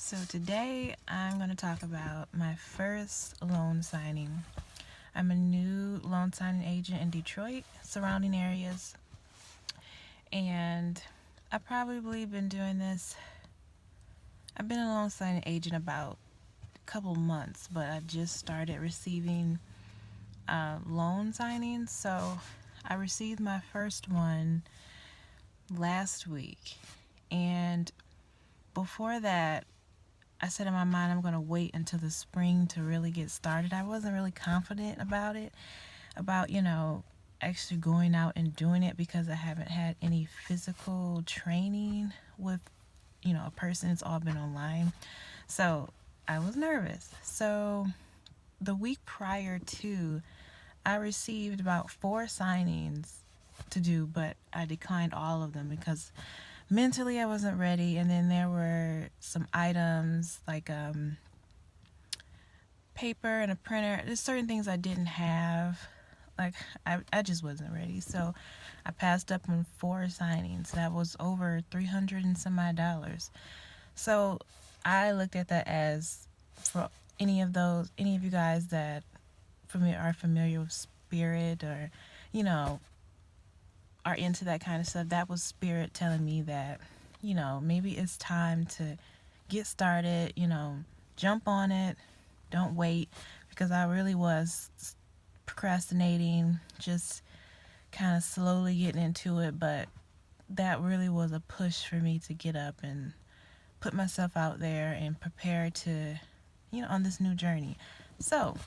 So today I'm going to talk about my first loan signing. I'm a new loan signing agent in Detroit, surrounding areas, and I've probably been doing this. I've been a loan signing agent about a couple months, but I just started receiving loan signings. So I received my first one last week, and before that, I said in my mind, I'm going to wait until the spring to really get started. I wasn't really confident about it, actually going out and doing it because I haven't had any physical training with, a person. It's all been online. So I was nervous. So the week prior to, I received about 4 signings to do, but I declined all of them because mentally I wasn't ready. And then there were some items like paper and a printer. There's certain things I didn't have. Like I just wasn't ready. So I passed up on 4 signings. That was over 300 and some odd dollars. So I looked at that as, for any of you guys that are familiar with spirit, or you know are into that kind of stuff, that was spirit telling me that, maybe it's time to get started, jump on it, don't wait, because I really was procrastinating, just kind of slowly getting into it, but that really was a push for me to get up and put myself out there and prepare to, on this new journey. So,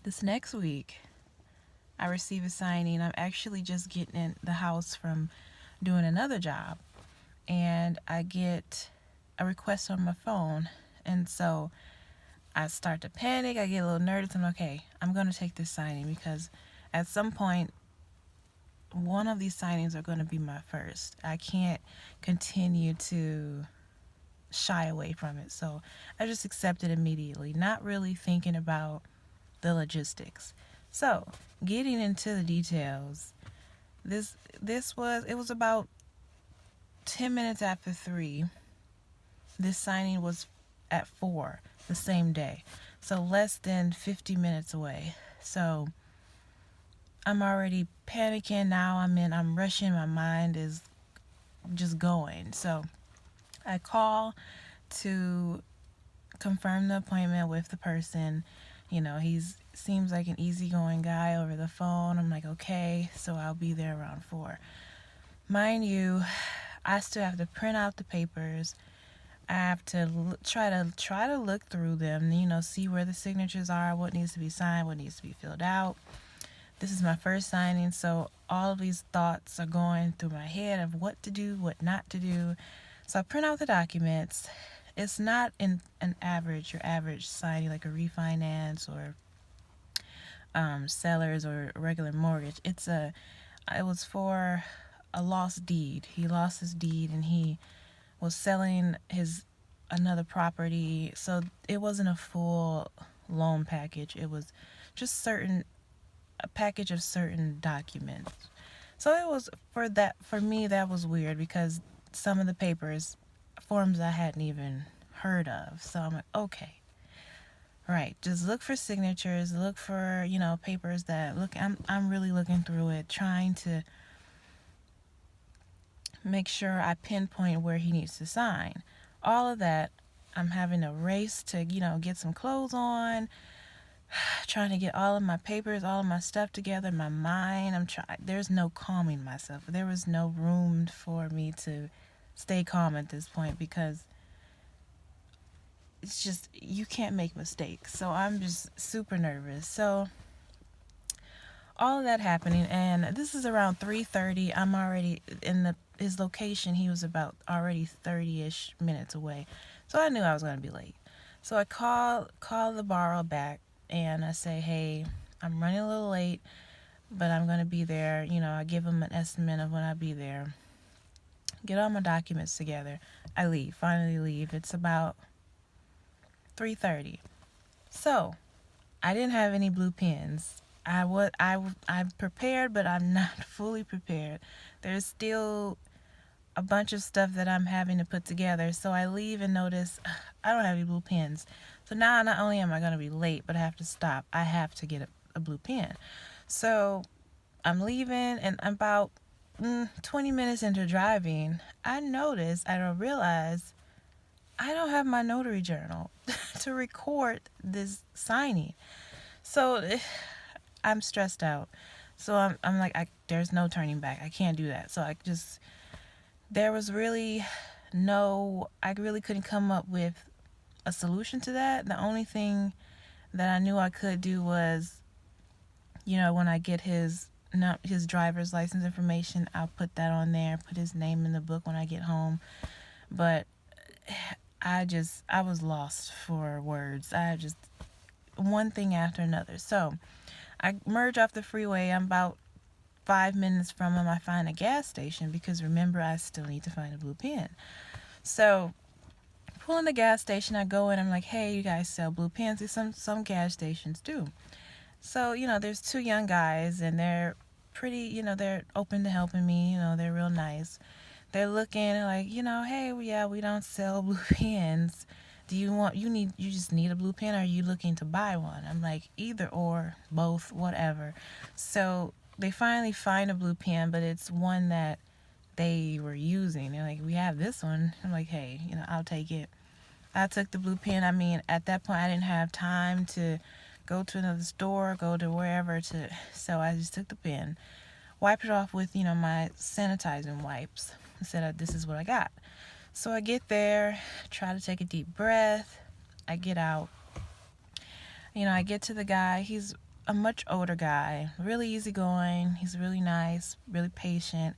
this next week, I receive a signing. I'm actually just getting in the house from doing another job, and I get a request on my phone. And so I start to panic. I get a little nervous. I'm okay. I'm going to take this signing because at some point, one of these signings are going to be my first. I can't continue to shy away from it. So I just accepted immediately, not really thinking about the logistics. So, getting into the details, it was about 10 minutes after 3. This signing was at 4 the same day. So less than 50 minutes away. So I'm already panicking now. I'm rushing. My mind is just going. So I call to confirm the appointment with the person. He's seems like an easygoing guy over the phone. I'm like, okay, so I'll be there around 4. Mind you, I still have to print out the papers. I have to try to look through them, see where the signatures are, what needs to be signed, what needs to be filled out. This is my first signing, so all of these thoughts are going through my head of what to do, what not to do. So I print out the documents. It's not your average signing like a refinance or sellers or a regular mortgage. It was for a lost deed. He lost his deed and he was selling his another property. So it wasn't a full loan package. It was just a package of certain documents. So it was for me that was weird because some of the forms I hadn't even heard of. So I'm like, okay. Right. Just look for signatures, look for, papers that I'm really looking through it, trying to make sure I pinpoint where he needs to sign. All of that, I'm having a race to, get some clothes on, trying to get all of my papers, all of my stuff together, my mind. There's no calming myself. There was no room for me to stay calm at this point because it's just, you can't make mistakes. So I'm just super nervous. So all of that happening, and this is around 3:30. I'm already in his location. He was about already 30-ish minutes away. So I knew I was going to be late. So I call the borrower back and I say, "Hey, I'm running a little late, but I'm going to be there." I give him an estimate of when I'll be there. Get all my documents together. I finally leave. It's about 3:30. So, I didn't have any blue pens. I'm prepared, but I'm not fully prepared. There's still a bunch of stuff that I'm having to put together. So I leave and notice I don't have any blue pens. So now not only am I going to be late, but I have to stop. I have to get a blue pen. So I'm leaving, and about 20 minutes into driving, I don't realize I don't have my notary journal to record this signing. So I'm stressed out. So I'm like, there's no turning back. I can't do that. So there was really I really couldn't come up with a solution to that. The only thing that I knew I could do was, when I get his driver's license information, I'll put that on there, put his name in the book when I get home. But I was lost for words. I just, one thing after another. So I merge off the freeway. I'm about 5 minutes from him. I find a gas station because remember, I still need to find a blue pen. So pull in the gas station, I go in, I'm like, hey, you guys sell blue pens? Some gas stations do. So, there's two young guys, and they're pretty, they're open to helping me, they're real nice. They're looking like, hey, yeah, we don't sell blue pens. Do you just need a blue pen, or are you looking to buy one? I'm like, either or, both, whatever. So they finally find a blue pen, but it's one that they were using. They're like, we have this one. I'm like, hey, I'll take it. I took the blue pen. I mean, at that point, I didn't have time to go to another store, go to wherever so I just took the pen, wiped it off with, my sanitizing wipes. I said, this is what I got. So I get there, try to take a deep breath. I get out. I get to the guy. He's a much older guy, really easygoing. He's really nice, really patient.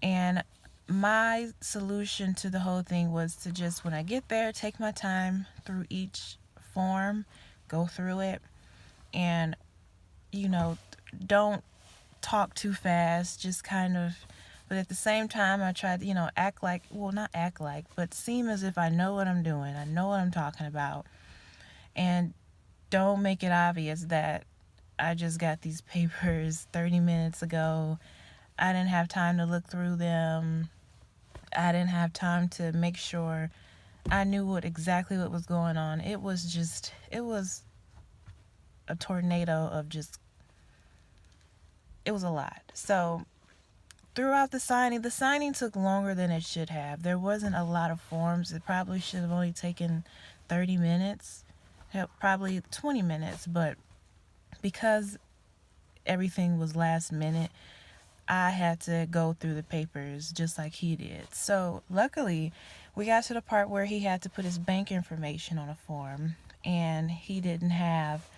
And my solution to the whole thing was to just, when I get there, take my time through each form, go through it, and, don't talk too fast, just kind of, but at the same time, I tried to, act like, well, not act like, but seem as if I know what I'm doing, I know what I'm talking about, and don't make it obvious that I just got these papers 30 minutes ago. I didn't have time to look through them. I didn't have time to make sure I knew exactly what was going on. It was a tornado of it was a lot. So throughout the signing took longer than it should have. There wasn't a lot of forms. It probably should have only taken 30 minutes, probably 20 minutes, but because everything was last minute, I had to go through the papers just like he did. So luckily, we got to the part where he had to put his bank information on a form, and he didn't have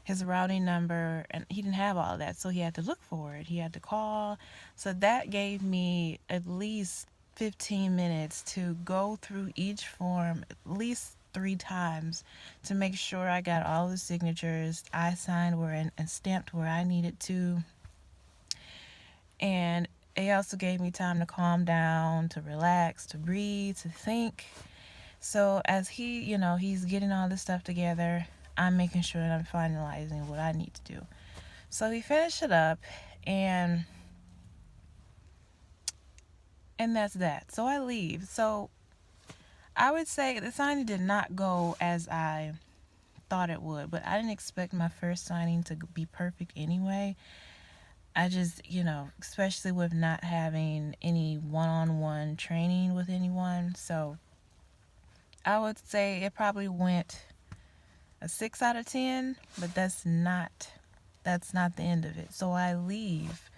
his routing number, and he didn't have all of that, so he had to look for it. He had to call. So that gave me at least 15 minutes to go through each form at least 3 times to make sure I got all the signatures. I signed and stamped where I needed to. And it also gave me time to calm down, to relax, to breathe, to think. So as he's getting all this stuff together, I'm making sure that I'm finalizing what I need to do. So we finished it up, and that's that. So I leave. So I would say the signing did not go as I thought it would, but I didn't expect my first signing to be perfect anyway. I just, especially with not having any one-on-one training with anyone. So I would say it probably went a 6 out of 10, but that's not the end of it. So I leave,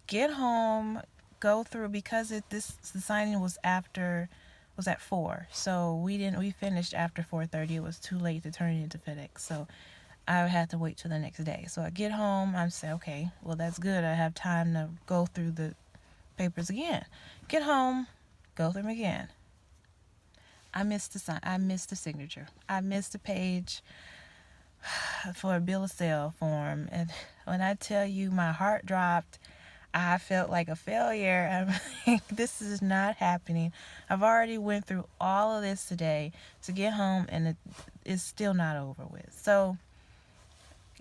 get home, go through, because the signing was at 4. So we finished after 4:30. It was too late to turn it into FedEx. So I had to wait till the next day. So I get home, I say, okay, well, that's good. I have time to go through the papers again. Get home, go through them again. I missed the signature. I missed a page for a bill of sale form. And when I tell you my heart dropped, I felt like a failure. I'm like, this is not happening. I've already went through all of this today to get home, and it's still not over with. So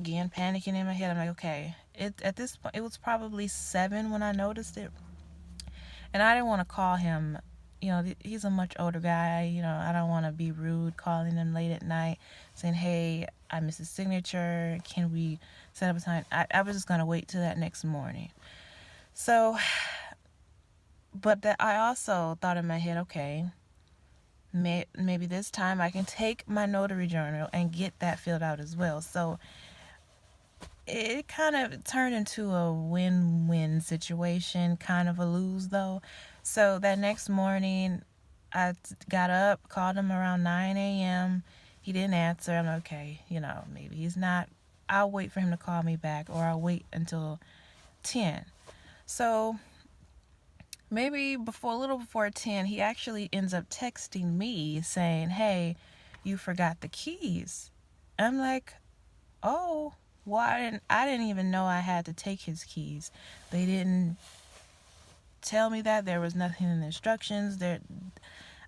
again, panicking in my head, I'm like, okay. At this point, it was probably 7 when I noticed it. And I didn't want to call him. He's a much older guy. I don't want to be rude calling him late at night saying, hey, I missed his signature. Can we set up a time? I was just going to wait till that next morning. So, but that I also thought in my head, okay, maybe this time I can take my notary journal and get that filled out as well. So it kind of turned into a win-win situation, kind of a lose though. So that next morning, I got up, called him around 9 a.m. He didn't answer. I'm okay, maybe he's not. I'll wait for him to call me back, or I'll wait until 10. So maybe a little before 10, he actually ends up texting me saying, hey, you forgot the keys. I'm like, oh, well, I didn't even know I had to take his keys. They didn't tell me that. There was nothing in the instructions. I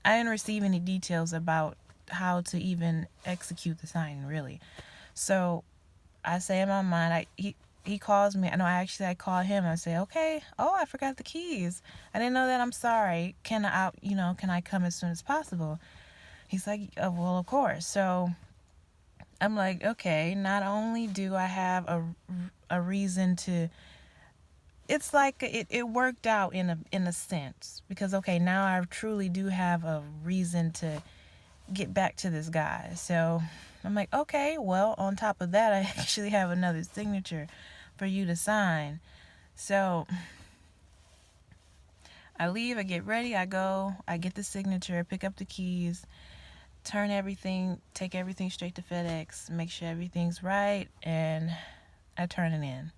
didn't receive any details about how to even execute the signing, really. So I say in my mind, he calls me. I call him. I say, okay, oh, I forgot the keys. I didn't know that. I'm sorry. Can I come as soon as possible? He's like, oh, well, of course. So I'm like, okay, not only do I have a reason to, it's like it worked out in a sense, because okay, now I truly do have a reason to get back to this guy. So I'm like, okay, well, on top of that, I actually have another signature for you to sign. So I leave, I get ready, I go, I get the signature, pick up the keys, take everything straight to FedEx, make sure everything's right, and I turn it in.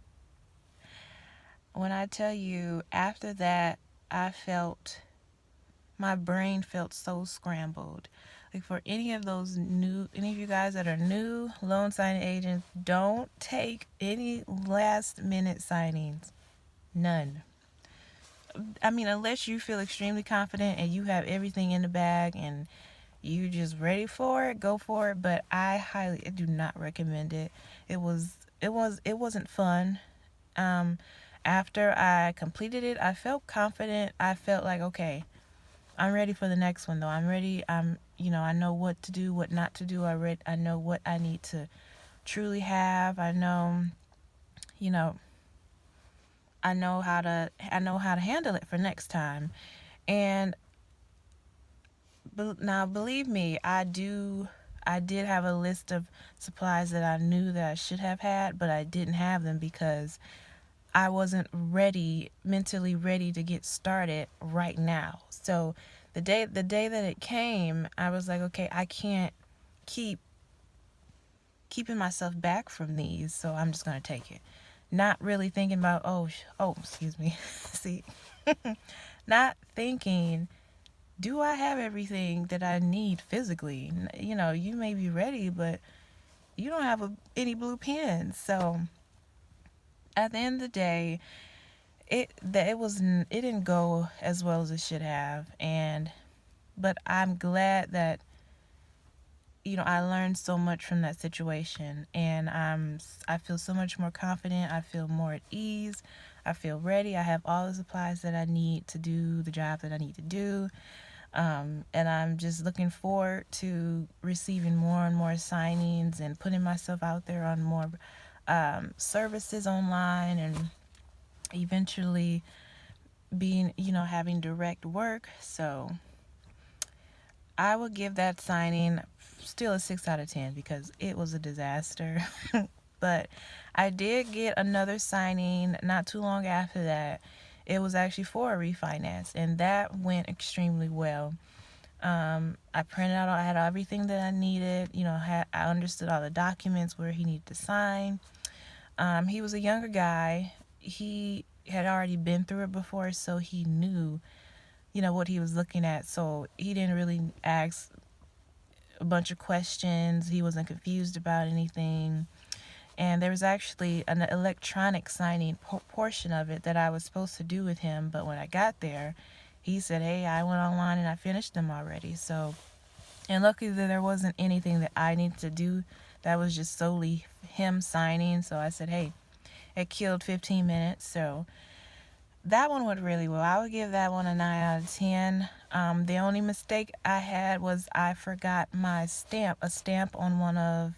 When I tell you, after that, my brain felt so scrambled. Like, for any of you guys that are new loan signing agents, don't take any last minute signings. None. I mean, unless you feel extremely confident and you have everything in the bag and you just ready for it, go for it. But I do not recommend it. It wasn't fun. After I completed it, I felt confident. I felt like, okay, I'm ready for the next one though. I'm ready. I know what to do, what not to do. I know what I need to truly have. I know how to handle it for next time. And now, believe me, I did have a list of supplies that I knew that I should have had, but I didn't have them because I wasn't mentally ready to get started right now. So the day that it came, I was like, okay, I can't keeping myself back from these, so I'm just going to take it. Not really thinking about, excuse me. See, not thinking, do I have everything that I need physically? You may be ready, but you don't have any blue pens. So at the end of the day, it didn't go as well as it should have, but I'm glad that I learned so much from that situation, and I feel so much more confident. I feel more at ease. I feel ready. I have all the supplies that I need to do the job that I need to do. And I'm just looking forward to receiving more and more signings and putting myself out there on more services online, and eventually having direct work. So I would give that signing still a 6 out of 10 because it was a disaster. But I did get another signing not too long after that. It was actually for a refinance, and that went extremely well. I printed out, I had everything that I needed. I understood all the documents where he needed to sign. He was a younger guy. He had already been through it before, so he knew, what he was looking at. So he didn't really ask a bunch of questions. He wasn't confused about anything. And there was actually an electronic signing portion of it that I was supposed to do with him. But when I got there, he said, hey, I went online and I finished them already. So, and luckily there wasn't anything that I needed to do. That was just solely him signing. So I said, hey, it killed 15 minutes. So that one went really well. I would give that one a 9 out of 10. The only mistake I had was I forgot a stamp on one of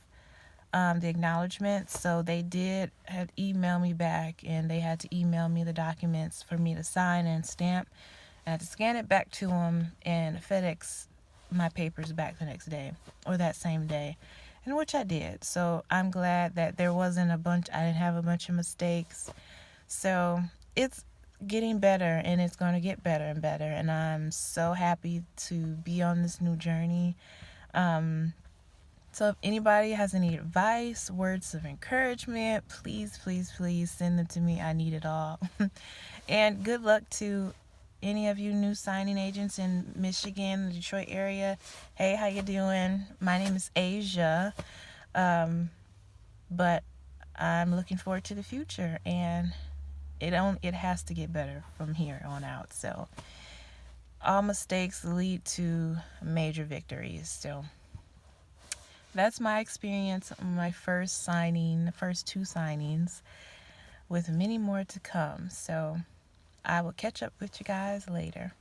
the acknowledgments. So they did had email me back, and they had to email me the documents for me to sign and stamp. I had to scan it back to them and FedEx my papers back the next day or that same day, and which I did. So I'm glad that there wasn't I didn't have a bunch of mistakes. So it's getting better, and it's going to get better and better. And I'm so happy to be on this new journey. So if anybody has any advice, words of encouragement, please, please, please send them to me. I need it all. And good luck to any of you new signing agents in Michigan, the Detroit area. Hey, how you doing? My name is Asia. But I'm looking forward to the future, and it has to get better from here on out. So all mistakes lead to major victories. So that's my experience on my first signing, the first 2 signings, with many more to come. So I will catch up with you guys later.